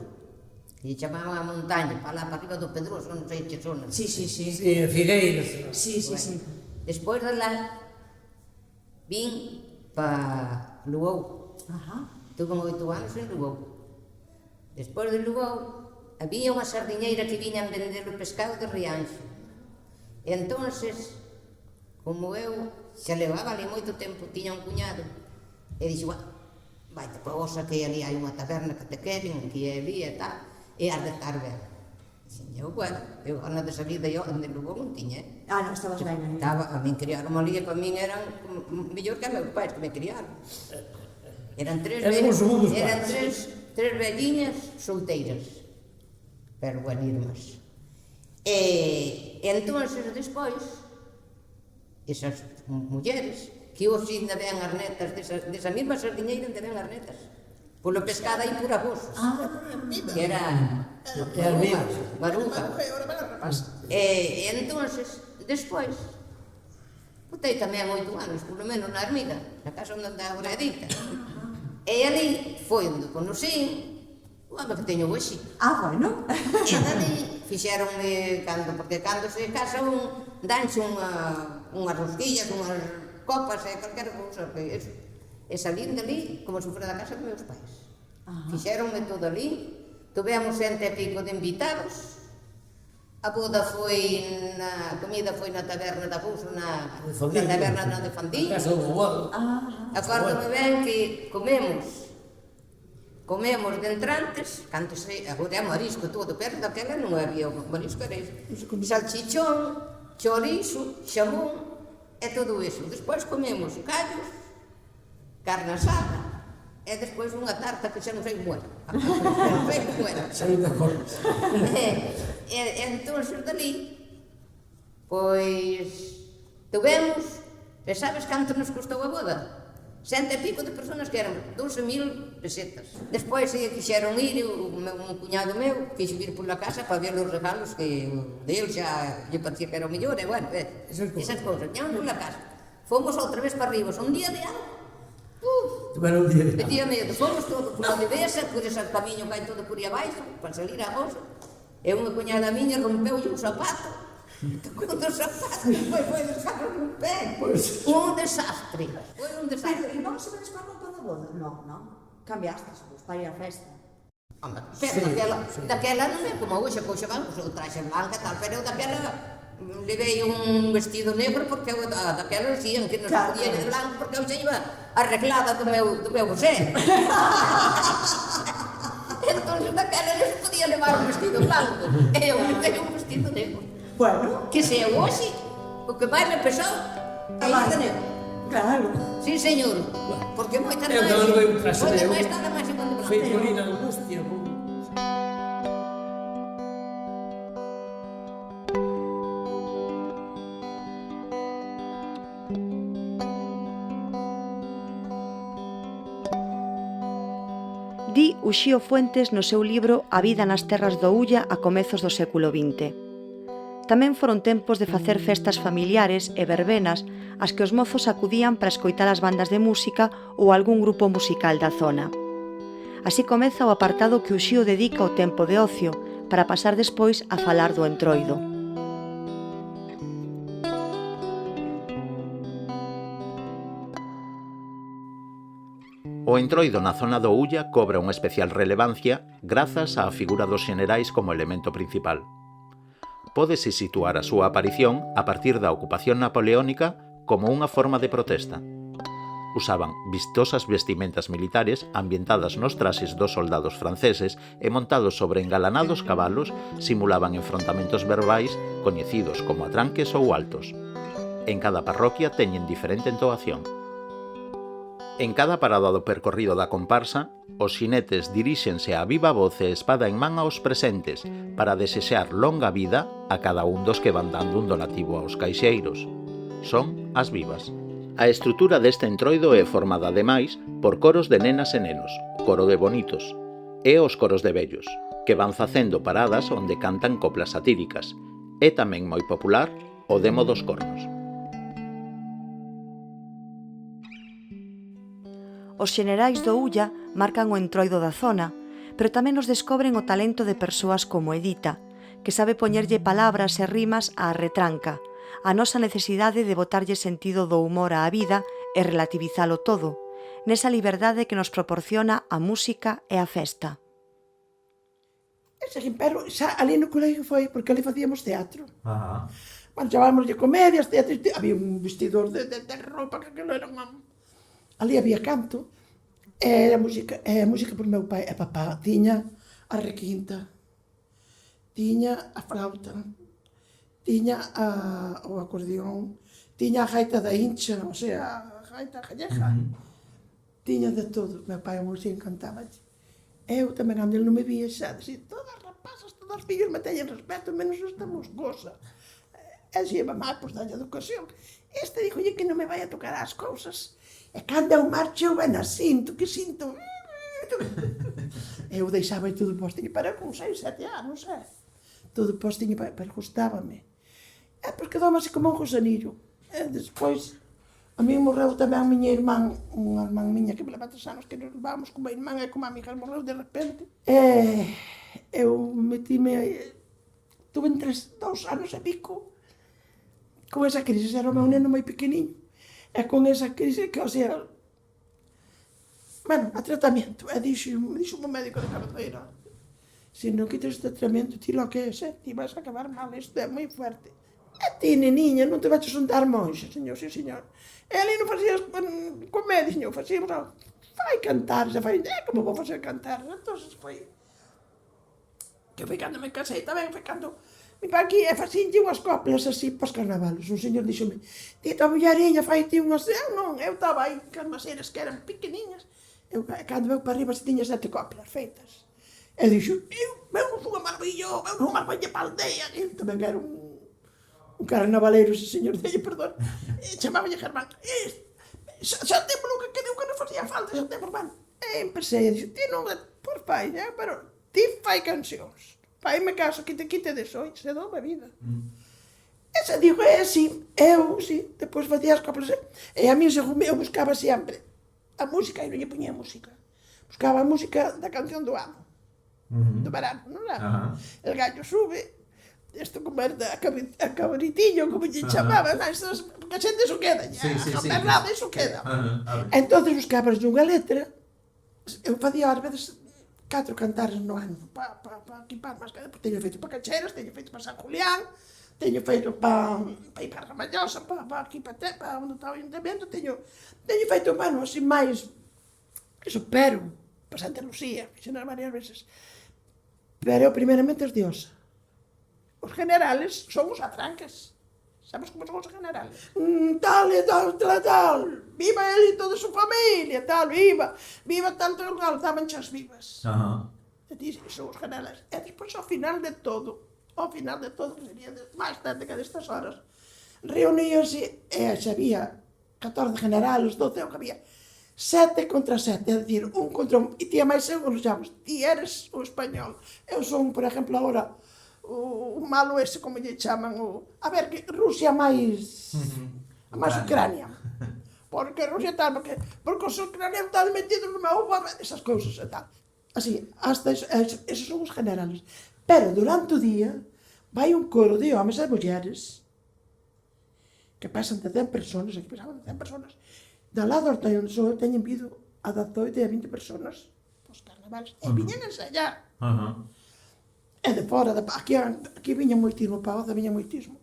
E chamaban a montaña, para lá, para arriba do Pedroso, non sei que zona. Sí, Figueiras. Sí. Despois de lá, vin pa Luou. Tuve 8 anos en Luou. Despois de Luou, había unha sardiñeira que viñan vender o pescado de Rianxo. E entonces, como eu xa levaba ali moito tempo, tiña un cuñado, e dixo, vaite pa Osa que ali hai unha taberna que te queren, que é ali e tal. E has de estar ben. Eu, gana de salir de Lugo non tiña. Non estabas ben. A min criaron ali e para min eran mellor que a meus pais que me criaron. Eran tres velliñas solteiras, pero buenísimas. E entonces, despois, esas mulleres, que hoxe ainda ven as netas desa mesma sardiñeira, ainda ven as netas. Polo pescado aí por agosos. Que era Baruja. E entonces, despois, botei tamén 8 anos, polo menos na Armida, na casa onde anda agora Edita. E ali foi onde conocín o home que teño hoxe. Bueno. E dali fixeronme, porque cando se casa danche unhas rosquillas, unhas copas e calquera cousa que eso. E salín dali como se fora da casa dos meus pais. Fixeronme todo ali, tivemos 100 e pico de invitados, a boda foi a comida foi na taberna da Buso, na taberna de Fandiño. Acórdome ben que comemos de entrantes, agora é marisco todo, pero daquela non había marisco, era salchichón, chorizo, xamón e todo iso. Despois comemos callos, carne asada, e despois unha tarta que xa non sei como era. E entón, dali, pois, tuvemos, e sabes canto nos custou a boda? 100 e pico de personas que eran 12.000 pesetas. Despois quixeron ir, un cuñado meu quixo vir pola casa para ver os regalos que del xa lle parecía que era o mellor, e bueno, esas cousas. Ñamos pola casa, fomos outra vez para arriba, un día de algo. Metía medo, fomos todo por onde vesa, por ese camiño que hai todo por aí abaixo, para salir a Osa. E unha cuñada miña rompeu un zapato, con dos zapatos, foi descarro un pé. Un desastre. E non se vedes para a roupa da boda? Non. Cambiaste para ir á festa. Pero daquela non é como hoxe, que hoxe van o traxe blanca e tal, pero daquela levei un vestido negro porque daquela decían que non se podía ir de blanco porque eu xa iba arreglada do meu José. Entón, daquela non se podía levar un vestido blanco. E eu levei un vestido negro. Bueno. Que se eu hoxe, o que máis me pesou, é ir de negro. Claro. Sí, señor. Porque moitas máis... Eu tamén levei un traxe moitas máis nada máis igual de blanco. Feito Lina Augusto. vestía como... Di Uxío Fuentes no seu libro A vida nas terras do Ulla a comezos do século XX. Tamén foron tempos de facer festas familiares e verbenas ás que os mozos acudían para escoitar as bandas de música ou algún grupo musical da zona. Así comeza o apartado que Uxío dedica ao tempo de ocio, para pasar despois a falar do Entroido. O Entroido na zona do Ulla cobra unha especial relevancia grazas á figura dos xenerais como elemento principal. Pódese situar a súa aparición a partir da ocupación napoleónica como unha forma de protesta. Usaban vistosas vestimentas militares ambientadas nos traxes dos soldados franceses e montados sobre engalanados cabalos simulaban enfrontamentos verbais coñecidos como atranques ou altos. En cada parroquia teñen diferente entoación. En cada parada do percorrido da comparsa, os xinetes diríxense a viva voz e espada en man aos presentes para desexar longa vida a cada un dos que van dando un donativo aos caixeiros. Son as vivas. A estrutura deste entroido é formada ademais por coros de nenas e nenos, coro de bonitos, e os coros de vellos, que van facendo paradas onde cantan coplas satíricas. É tamén moi popular o demo dos cornos. Os xenerais do Ulla marcan o entroido da zona, pero tamén nos descobren o talento de persoas como Edita, que sabe poñerlle palabras e rimas á retranca, a nosa necesidade de botarlle sentido do humor á vida e relativizalo todo, nesa liberdade que nos proporciona a música e a festa. Ese pero xa ali no colegio foi, porque ali facíamos teatro. Bueno, chavámoslle comedias, teatro, había un vestidor de roupa que aquilo era unha... Ali había canto, e a música por meu pai e papá tiña a requinta, tiña a flauta, tiña o acordeón, tiña a gaita da hincha, o sea, a gaita gallega, tiña de todo. Meu pai a música encantaba. Eu tamén, onde ele non me vía xa, dixi, todas as rapazas, todos os fillos me teñen respeto, menos esta moscosa. E dixi, mamá, pois dalle educación. Este díjolle que non me vai a tocar as cousas. E cando eu marcho, eu ben sinto, que sinto... Eu deixaba todo postiño, pero con 6, 7 anos, todo postiño, pero gustábame. E pois quedou así como un gusanillo. E despois, a mí morreu tamén a miña irmán, unha irmán miña que me leva 3 anos, que nos levábamos como irmán e como amigas, morreu de repente. E eu metime... Tuve entre 2 anos e pico con esa crisis, era o meu neno moi pequeniño. E con esa crise que, o sea, bueno, a tratamento, e dixo un médico de cabeceira, se non quitas este tratamento, ti lo que é, ti vas a acabar mal, isto é moi fuerte. E ti, neniña, non te vas a xuntar monxa, señor, sí, señor. E ali non facías comedia, señor, facíamos, fai cantar, xa fai, como vou facer cantar? Entón, foi, que foi cando me casei, tamén foi cando... Mi pa aquí e facínlle unhas coplas así pos carnavalos. Un señor díxome, tita Bullariña, fai ti unhas... Eu non, eu estaba aí con as eras que eran pequeniñas. Eu, cando veu para arriba, se tiña 7 coplas feitas. E dixo, eu son unha maravilla, eu son unha maravilla para a aldea. E tamén era un carnavalero, ese señor delle, perdón. E chamáballe Germán. Xa temos o que quedeu que non facía falta, xa temos, bueno. E empecé, e dixo, ti non, por fai, pero ti fai cancións. Pai me caso, quite de soi, se dou a vida. E se digo, si, eu, si, depois facía as coplas. E a mí, según eu, buscaba sempre a música, e non lle poñía música. Buscaba a música da canción do ano, do verano, non era? El gallo sube, isto como era a cabritillo, como lle chamaban, porque a xente iso queda, a perrada iso queda. Entón, buscaba unha letra, eu facía ás veces 4 cantares no ano para equipar máis que teño feito para Cacheras, teño feito para San Julián, teño feito para ir para Ramallosa, para aquí para onde está o ayuntamiento, teño feito, bueno, así máis, eso, pero, para Santa Lucía, fixenas varias veces, pero eu primeiramente os diosa. Os generales son os atranques. Sabes como son os generales? Tal, viva ele e toda a súa familia, tal, viva tal, daban chas vivas. son os generales. E despois, ao final de todo, que sería máis tarde que destas horas, reuníanse e xa había 14 generales, 12, o que había 7 contra 7, é dicir, un contra un, e tía máis eu, xamos, ti eres o español, eu son, por exemplo, agora, o malo ese, como lle chaman, a ver, que Rusia máis Ucrania, porque Rusia tal, porque os ucranianos están metidos no meu bar, esas cousas e tal, así, hasta esos son os generales, pero durante o día, vai un coro de homes e mulleres, que pasan de 100 personas, aquí pasaban de 100 personas, do lado onde eu teñen vido a 18 e a 20 personas, os carnavales, e viñen ensayar. E de fora, aquí viña moitismo, para Oza viña moitismo.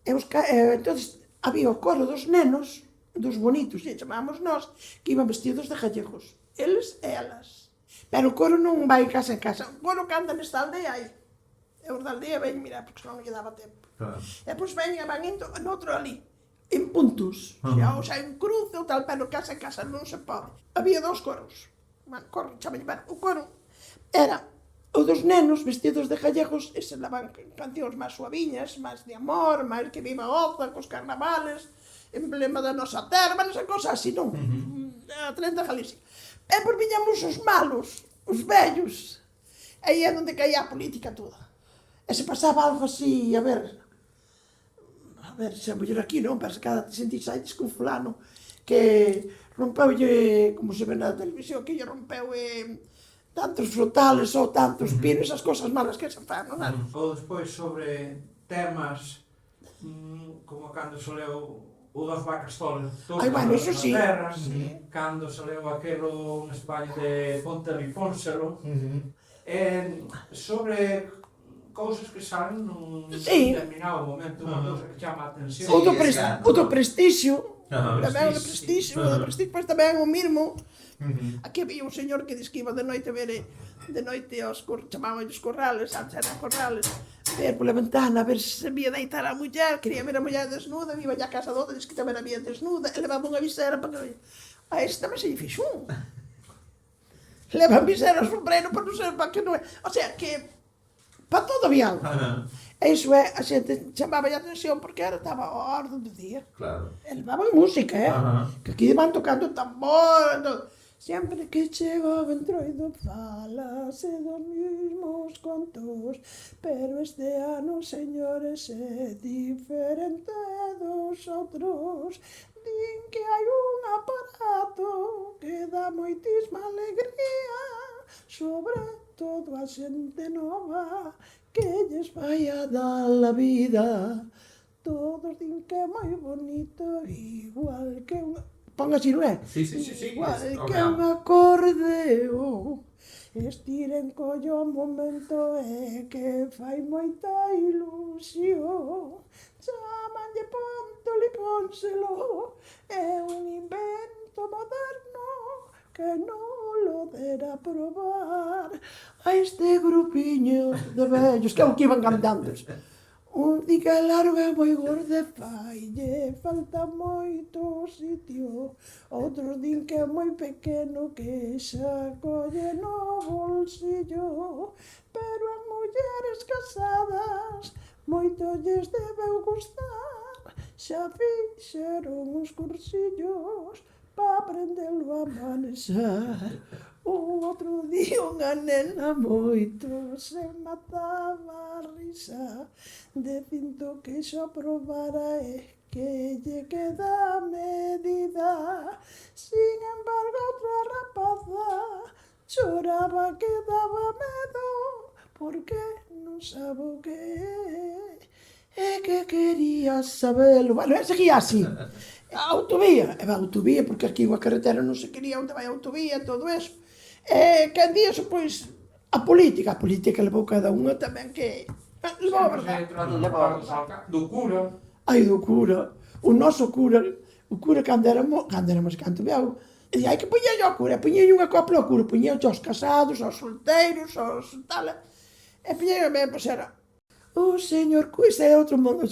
Entón, había o coro dos nenos, dos bonitos, e chamábamos nós, que iban vestidos de gallegos, eles e elas. Pero o coro non vai casa en casa, o coro canta nesta aldea aí. E os da aldea veñen mirar, porque senón non lle daba tempo. E depois van indo noutro ali, en puntos, ou xa en cruce ou tal, pero casa en casa non se pode. Había 2 coros, o coro era o dos nenos vestidos de gallegos, e se lavan cancións máis suaviñas, máis de amor, máis que viva Oza, cos carnavales, emblema da nosa terra, esa cosa así, non? A 30 Galicia. E por viñamos os malos, os vellos, aí é onde caía a política toda. E se pasaba algo así, a ver, se a muller aquí non, pero se cada te sentís aí con fulano, que rompeulle, como se ve na televisión, que lle rompeu tantos frutales ou tantos pinos, esas cosas malas que se fan, non? Ou despois sobre temas, como cando se leu o das vacas tolas, todas as terras, cando se leu aquelo en España de Pontelifónselo, sobre cousas que salen nun determinado momento, unha cousa que chama a atención. O do prestixio, tamén o do prestixio, pois tamén o mismo. Aquí había un señor que diz que iba de noite ver, de noite aos chamaban os corrales, antes eran corrales, ver pola ventana, a ver se vía deitar a muller, quería ver a muller desnuda, iba ya a casa do outro, diz que tamén a vía desnuda, e levaba unha visera para que... A este tamén se lle fixo un. Levan visera, sombrero, para non ser, para que non é... O sea, que... Para todo había algo. E iso é, a xente chamaba a atención porque estaba a orden do día. Claro. E levaban música, que aquí van tocando tambor, sempre que chego o Entroido falase dos mismos contos, pero este ano, señores, é diferente dos outros. Din que hai un aparato que dá moitísima alegría, sobre todo a xente nova que lles vai a dar a vida. Todos din que é moi bonito, igual que un... Pon así, non é? Igual que un acordeón. Estiren collo un momento e que fai moita ilusión. Chamanlle Pontelifónselo, é un invento moderno que non lo dera probar a este grupiño de vellos, que é o que iban cantando. Un di que largo é moi gordo e faille falta moito sitio, outros din que é moi pequeno que xa colle no bolsillo, pero as mulleres casadas moito lles debeu gustar, xa fixeron uns cursillos pa aprendelo a manexar. O outro día unha nena moito se mataba a risa, dicindo que xo probara e que lle queda a medida. Sin embargo, outra rapaza choraba que daba medo, porque non sabe o que é que quería sabelo. Bueno, seguía así. A autovía, porque aquí unha carretera non se quería onde vai a autovía, todo eso. E quen di eso, pois, a política levou cada unha tamén que... Levou a verdade. Do cura. Ai, do cura. O noso cura, cando éramos canto veo, e hai que poñer ao cura, poñer unha copla ao cura, poñer aos casados, aos solteiros, aos tal, e poñer pois era... O señor cura, ese é outro mundo,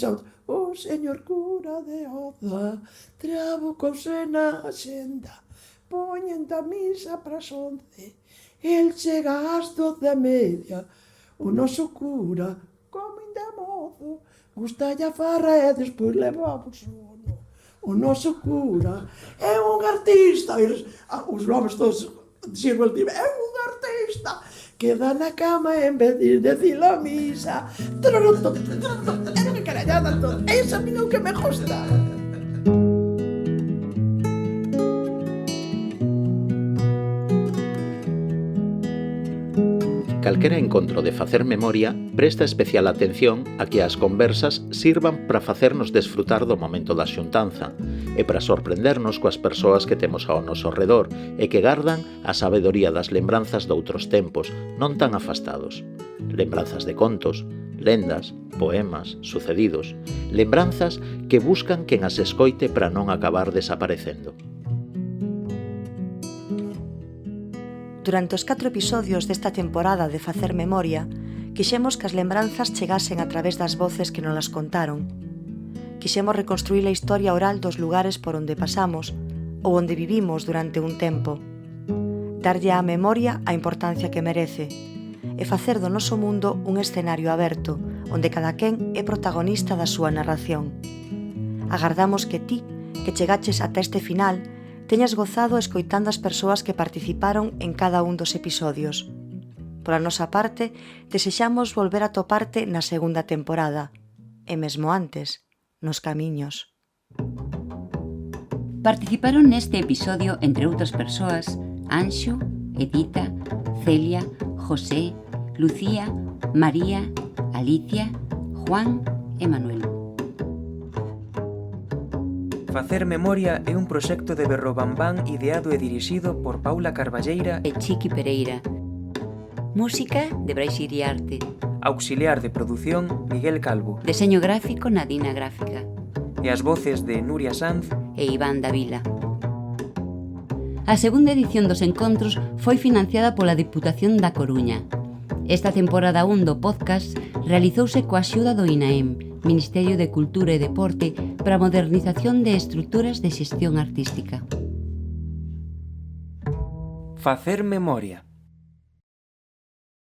o señor cura de Oza, trabucouse na xenda, poñendo a misa para as 11, El chega ás 12:30, o noso cura, como ainda mozo, gustalle a farra e despois levamos sono. O noso cura é un artista, os nomes todos dixeron el tipo, é un artista, queda na cama en vez de decir a misa. Era unha carallada todo, esa a mí non que me gusta. Calquera encontro de facer memoria presta especial atención a que as conversas sirvan para facernos desfrutar do momento da xuntanza e para sorprendernos coas persoas que temos ao noso redor e que gardan a sabedoría das lembranzas doutros tempos non tan afastados. Lembranzas de contos, lendas, poemas, sucedidos, lembranzas que buscan quen as escoite para non acabar desaparecendo. Durante os 4 episodios desta temporada de Facer Memoria, quixemos que as lembranzas chegasen a través das voces que nos las contaron. Quixemos reconstruir a historia oral dos lugares por onde pasamos ou onde vivimos durante un tempo. Darlle á memoria a importancia que merece e facer do noso mundo un escenario aberto, onde cada quen é protagonista da súa narración. Agardamos que ti, que chegaches ata este final, teñas gozado escoitando as persoas que participaron en cada un dos episodios. Pola nosa parte, desexamos volver a toparte na segunda temporada, e mesmo antes, nos camiños. Participaron neste episodio, entre outras persoas, Anxo, Edita, Celia, José, Lucía, María, Alicia, Juan e Manuel. Facer Memoria é un proxecto de Berrobambán ideado e dirixido por Paula Carballeira e Chiqui Pereira. Música de Brais Iriarte. Auxiliar de produción Miguel Calvo. Deseño gráfico Nadina Gráfica. E as voces de Nuria Sanz e Iván Davila. A segunda edición dos encontros foi financiada pola Diputación da Coruña. Esta temporada 1 do podcast realizouse coa axuda do INAEM, Ministerio de Cultura e Deporte, para a modernización de estruturas de xestión artística. Facer Memoria.